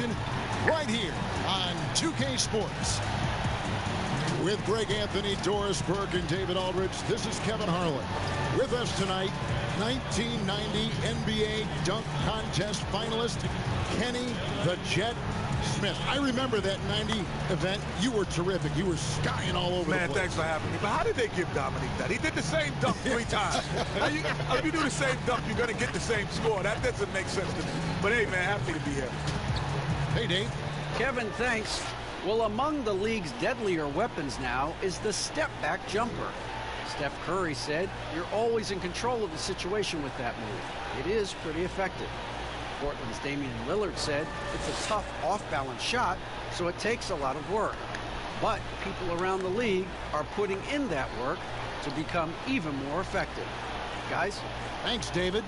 action right here on 2K Sports. With Greg Anthony, Doris Burke, and David Aldridge, this is Kevin Harlan. With us tonight, 1990 NBA dunk contest finalist Kenny the Jet Smith. I remember that 90 event. You were terrific. You were skying all over the place. Man, thanks for having me. But how did they give Dominique that? He did the same dunk 3 times. If you do the same dunk, you're going to get the same score. That doesn't make sense to me. But hey, man, happy to be here. Hey, Dave. Kevin, thanks. Well, among the league's deadlier weapons now is the step-back jumper. Steph Curry said, "You're always in control of the situation with that move. It is pretty effective." Portland's Damian Lillard said, "It's a tough off-balance shot, so it takes a lot of work." But people around the league are putting in that work to become even more effective. Guys? Thanks, David.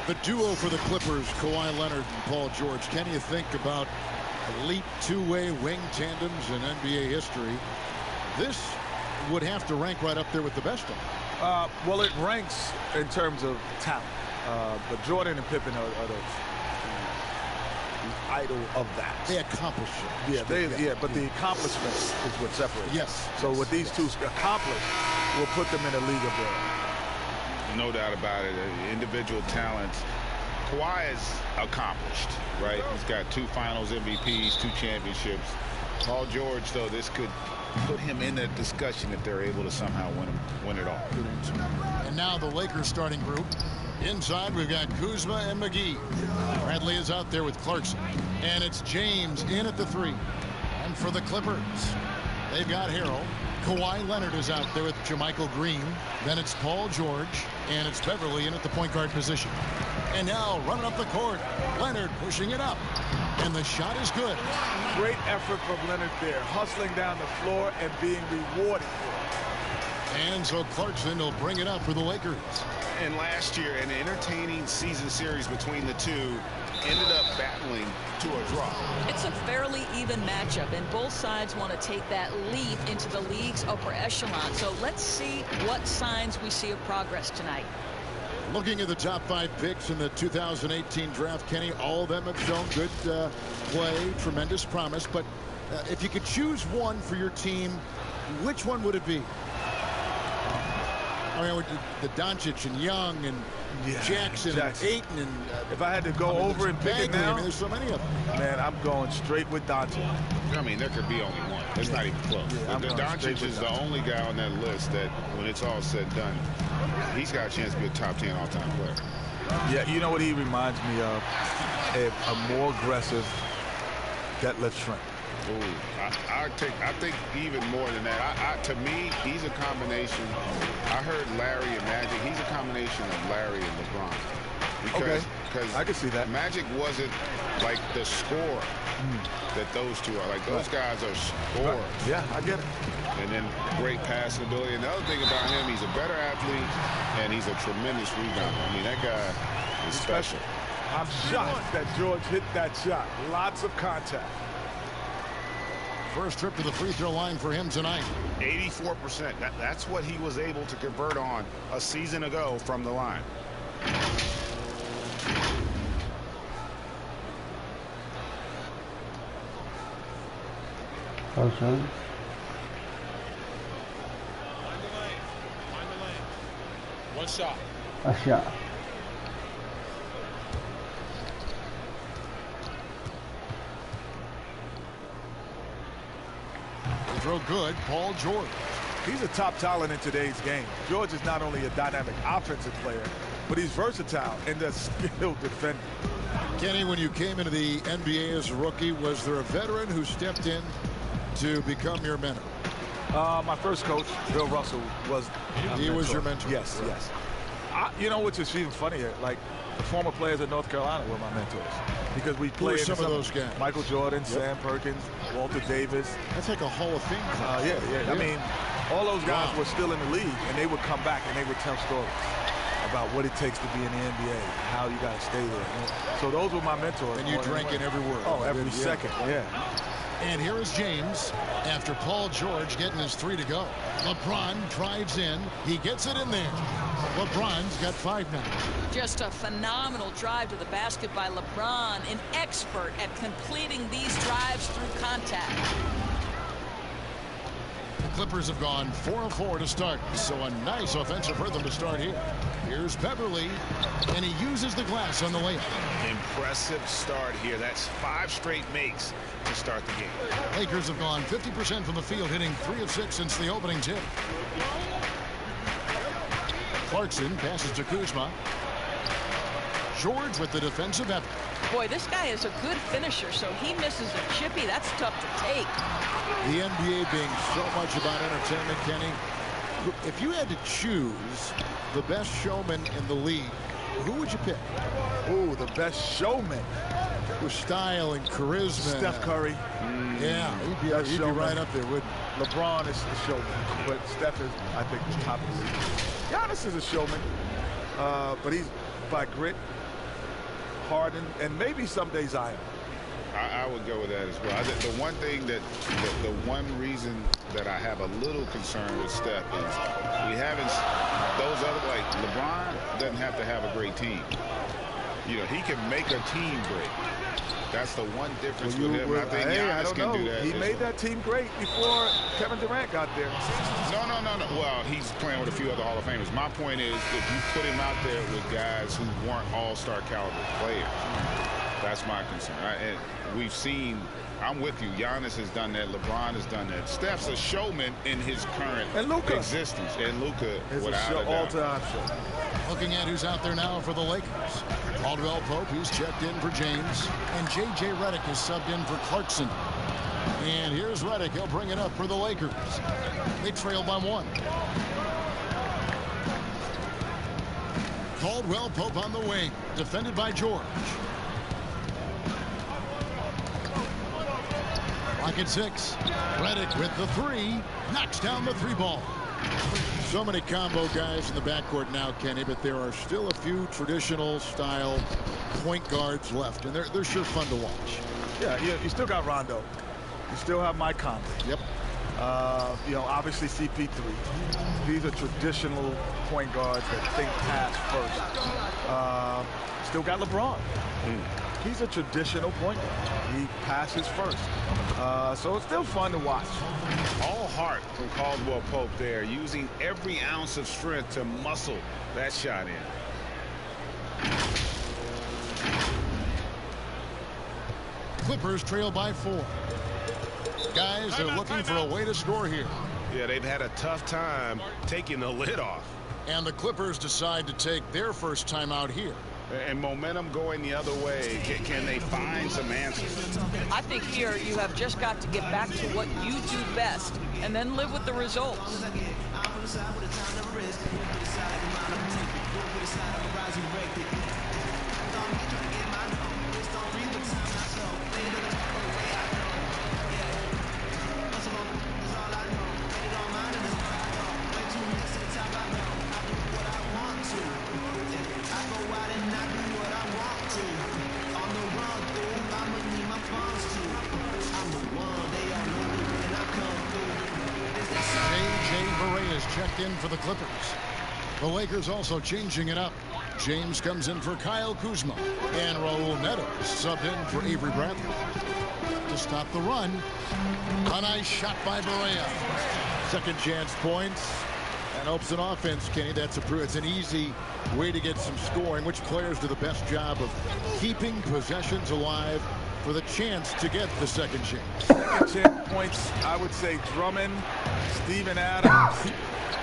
The duo for the Clippers, Kawhi Leonard and Paul George. Can you think about elite two-way wing tandems in NBA history? This would have to rank right up there with the best of them. Well, it ranks in terms of talent. But Jordan and Pippen are the idol of that. They accomplish it. Yeah, but the accomplishment is what separates. Yes. So what these two accomplish will put them in a league of their own. No doubt about it. Individual talents. Kawhi is accomplished, right? He's got 2 finals MVPs, 2 championships. Paul George, though, this could put him in that discussion if they're able to somehow win it all. And now the Lakers starting group. Inside, we've got Kuzma and McGee. Bradley is out there with Clarkson. And it's James in at the 3. And for the Clippers, they've got Harrell. Kawhi Leonard is out there with JaMychal Green. Then it's Paul George. And it's Beverly in at the point guard position. And now running up the court, Leonard pushing it up. And the shot is good. Great effort from Leonard there, hustling down the floor and being rewarded for it. And so Clarkson will bring it up for the Lakers. And last year, an entertaining season series between the two ended up battling to a draw. It's a fairly even matchup, and both sides want to take that leap into the league's upper echelon. So let's see what signs we see of progress tonight. Looking at the top 5 picks in the 2018 draft, Kenny, all of them have shown good play, tremendous promise. But if you could choose one for your team, which one would it be? I mean, the Doncic and Young and Jackson and Ayton and if I had to go over and pick it now, there's so many of them. Man, I'm going straight with Doncic. I mean, there could be only one. It's not even close. Doncic is the only guy on that list that, when it's all said and done, he's got a chance to be a top 10 all-time player. Yeah, you know what he reminds me of? A more aggressive Detlef Schrempf. Ooh, I think even more than that. To me, he's a combination. I heard Larry and Magic. He's a combination of Larry and LeBron. Because I can see that. Magic wasn't like the scorer that those two are. Like, those guys are scorers. Right. Yeah, I get it. And then great passing ability. And the other thing about him, he's a better athlete, and he's a tremendous rebounder. I mean, that guy is special. I'm shocked that George hit that shot. Lots of contact. First trip to the free throw line for him tonight. 84%. That's what he was able to convert on a season ago from the line. Okay. Find the lane. One shot. A shot. Throw good, Paul George. He's a top talent in today's game. George is not only a dynamic offensive player, but he's versatile and a skilled defender. Kenny, when you came into the NBA as a rookie, was there a veteran who stepped in to become your mentor? My first coach, Bill Russell, was He was your mentor. Yes, yes. You know, which is even funnier, like the former players at North Carolina were my mentors because we played some of those guys. Michael Jordan, Sam Perkins, Walter Davis. That's like a Hall of Fame class. Yeah. I mean, all those guys were still in the league, and they would come back and they would tell stories about what it takes to be in the NBA, how you got to stay there. So those were my mentors. And you drank in every word. Oh, every second, yeah. And here is James after Paul George getting his 3 to go. LeBron drives in. He gets it in there. LeBron's got 5 now. Just a phenomenal drive to the basket by LeBron, an expert at completing these drives through contact. The Clippers have gone 4 of 4 to start, so a nice offensive rhythm to start here. Here's Beverly, and he uses the glass on the layup. Impressive start here. That's 5 straight makes to start the game. Lakers have gone 50% from the field, hitting 3 of 6 since the opening tip. Clarkson passes to Kuzma. George with the defensive effort. Boy, this guy is a good finisher, so he misses a chippy. That's tough to take. The NBA being so much about entertainment, Kenny. If you had to choose the best showman in the league, who would you pick? Ooh, the best showman. With style and charisma. Steph Curry. Yeah, he'd be right up there with LeBron is the showman, but Steph is, I think, the top of the league. Giannis is a showman, but he's by grit, Harden, and maybe someday Zion. I would go with that as well. The one thing the one reason that I have a little concern with Steph is we haven't, those other, like LeBron doesn't have to have a great team. You know, he can make a team great. That's the one difference with him. I think Giannis can do that. He made that team great before Kevin Durant got there. No. Well, he's playing with a few other Hall of Famers. My point is, if you put him out there with guys who weren't all-star caliber players, that's my concern. And we've seen, I'm with you, Giannis has done that, LeBron has done that. Steph's a showman in his current existence. And Luka, without a doubt. All-time show. Looking at who's out there now for the Lakers. Caldwell Pope, he's checked in for James. And J.J. Redick is subbed in for Clarkson. And here's Redick. He'll bring it up for the Lakers. They trail by 1. Caldwell Pope on the wing. Defended by George. Clock at 6. Redick with the 3. Knocks down the 3 ball. So many combo guys in the backcourt now, Kenny, but there are still a few traditional style point guards left, and they're sure fun to watch. Yeah, you still got Rondo. You still have Mike Conley. Yep. You know, obviously CP3. These are traditional point guards that think pass first. Still got LeBron. He's a traditional point guard. He passes first. So it's still fun to watch. All heart from Caldwell Pope there, using every ounce of strength to muscle that shot in. Clippers trail by 4. Guys are looking for a way to score here. Yeah, they've had a tough time taking the lid off. And the Clippers decide to take their first time out here. And momentum going the other way. Can they find some answers? I think here you have just got to get back to what you do best and then live with the results. Checked in for the Clippers. The Lakers also changing it up. James comes in for Kyle Kuzma. And Raul Neto subbed in for Avery Bradley. To stop the run, a nice shot by Barea. Second chance points and opens an offense, Kenny. It's an easy way to get some scoring. Which players do the best job of keeping possessions alive for the chance to get the second chance? Second chance points, I would say Drummond, Steven Adams,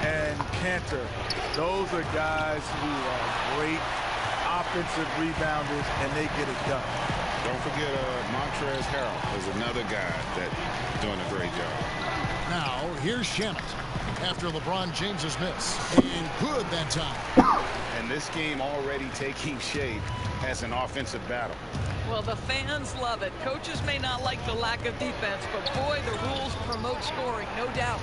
and Cantor. Those are guys who are great offensive rebounders, and they get it done. Don't forget Montrezl Harrell is another guy that's doing a great job. Now, here's Shamet after LeBron James's miss. And good that time. And this game already taking shape as an offensive battle. Well, the fans love it. Coaches may not like the lack of defense, but boy, the rules promote scoring, no doubt.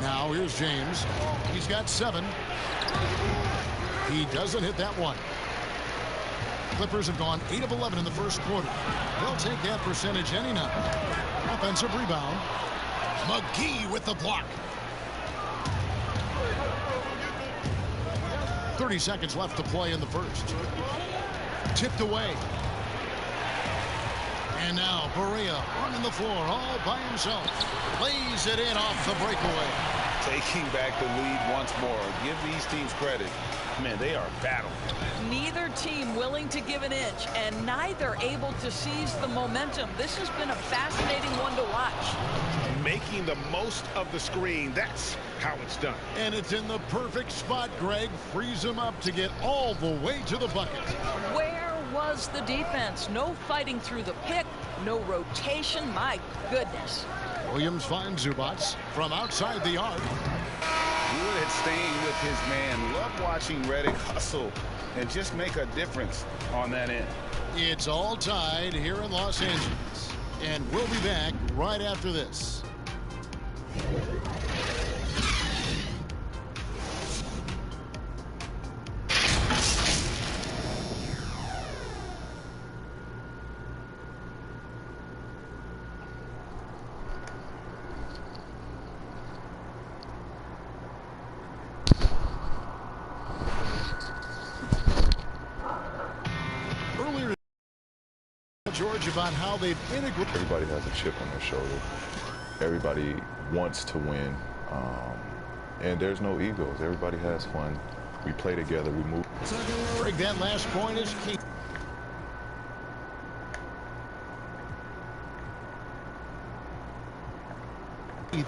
Now here's James. He's got 7. He doesn't hit that one. Clippers have gone 8 of 11 in the first quarter. They'll take that percentage any night. Offensive rebound. McGee with the block. 30 seconds left to play in the first. Tipped away. And now Barea on the floor all by himself. Lays it in off the breakaway. Taking back the lead once more. Give these teams credit. Man, they are battling. Neither team willing to give an inch, and neither able to seize the momentum. This has been a fascinating one to watch. Making the most of the screen. That's how it's done. And it's in the perfect spot. Greg frees him up to get all the way to the bucket. Where was the defense? No fighting through the pick, no rotation. My goodness. Williams finds Zubac from outside the arc. Good at staying with his man. Love watching Redick hustle and just make a difference on that end. It's all tied here in Los Angeles. And we'll be back right after this. George, about how they've integrated. Everybody has a chip on their shoulder. Everybody wants to win, and there's no egos. Everybody has fun. We play together. We move. Greg, that last point is key.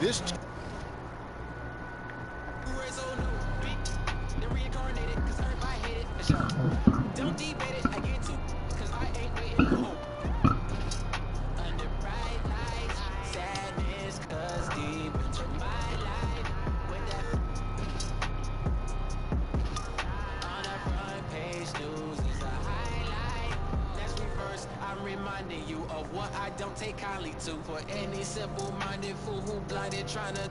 This. Don't debate it. I get to because I ain't waiting for hope. Under bright lights, sadness, cause deep into my life. With that on the front page, news is a highlight. Let's reverse. I'm reminding you of what I don't take kindly to. For any simple-minded fool who blinded trying to.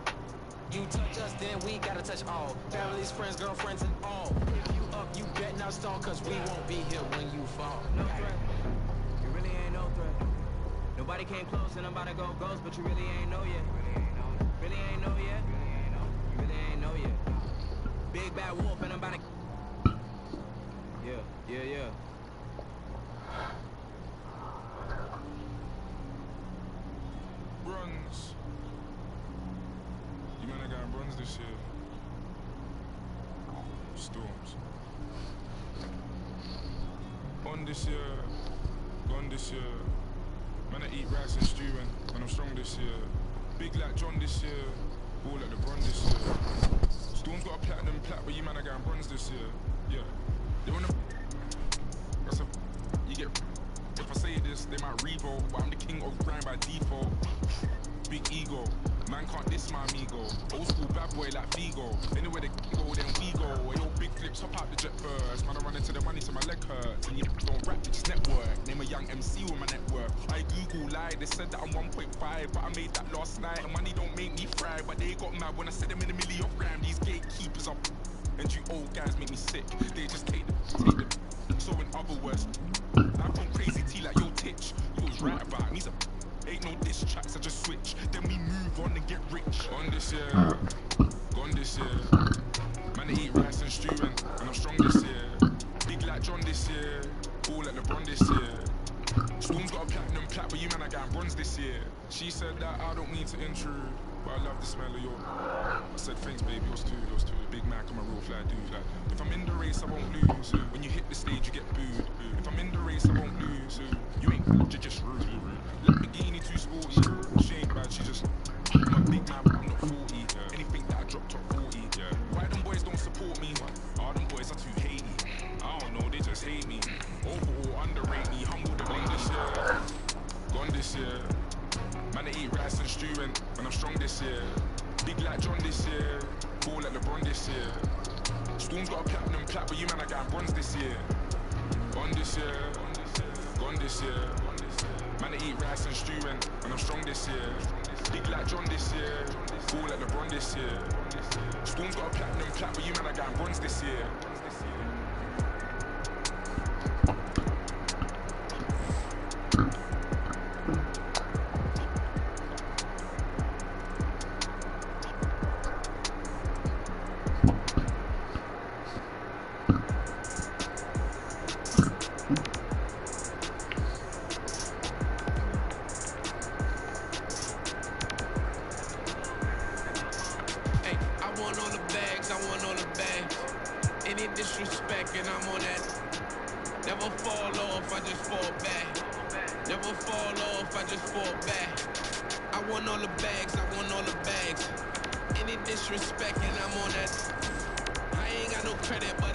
You touch us, then we gotta touch all. Families, friends, girlfriends, and all. If you up, you bet not stall, cause we won't be here when you fall. No threat. You really ain't no threat. Nobody came close, and I'm about to go ghost, but you really ain't know yet. Really ain't know yet. You really ain't know yet. Big bad wolf, and I'm about to. Yeah. Bronze. You man, I got bronze this year. Storms. On this year, gone this year. Man, I eat rice and stew and I'm strong this year. Big like John this year. All like LeBron this year. Storms got a platinum plat, but you man, I got bronze this year. Yeah. They wanna. That's a. You get. If I say this, they might revolt, but I'm the king of grind by default. Big ego, man can't diss my amigo. Old school bad boy like Figo. Anywhere they go, then we go. Yo, big flips, hop out the jet first. Man, I run into the money till my leg hurts. And you don't rap, it's network. Name a young MC with my network. I Google lied, they said that I'm 1.5, but I made that last night. And money don't make me fry, but they got mad when I said them in a million of gram. These gatekeepers are and you old guys make me sick. They just take them. So in other words, I've gone crazy T like yo titch. You was right about me. Ain't no diss tracks, I just switch. Then we move on and get rich. On this year, gone this year. Man, I eat rice and stew and I'm strong this year. Big like John this year. All like LeBron this year. Storm's got a platinum plat, but you man, I got bronze this year. She said that I don't need to intrude, but I love the smell of your. I said thanks, baby, yours too. Big Mac, I'm a real fly dude. Like, if I'm in the race, I won't lose. When you hit the stage, you get booed. If I'm in the race, I won't lose. You ain't good, you're just rude. Lamborghini too sporty. She ain't bad, she just. I'm a big man, but I'm not 40. Anything that I drop top 40. Why them boys don't support me? All them boys are too hatey. I don't know, they just hate me. Overall, underrate me. Humble the gone this year. Gone this year. Man, I eat rice and stew and I'm strong this year. Big like John this year. Ball like LeBron this year. Storm's got a platinum plat, but you man, I got bronze this year. Gone this year. Gone this year. Man, I eat rice and stew and I'm strong this year. Big like John this year. Ball like LeBron this year. Storm's got a platinum plat, but you man, I got bronze this year. Any disrespect and I'm on that. Never fall off, I just fall back. Never fall off, I just fall back. I want all the bags, I want all the bags. Any disrespect and I'm on that. I ain't got no credit, but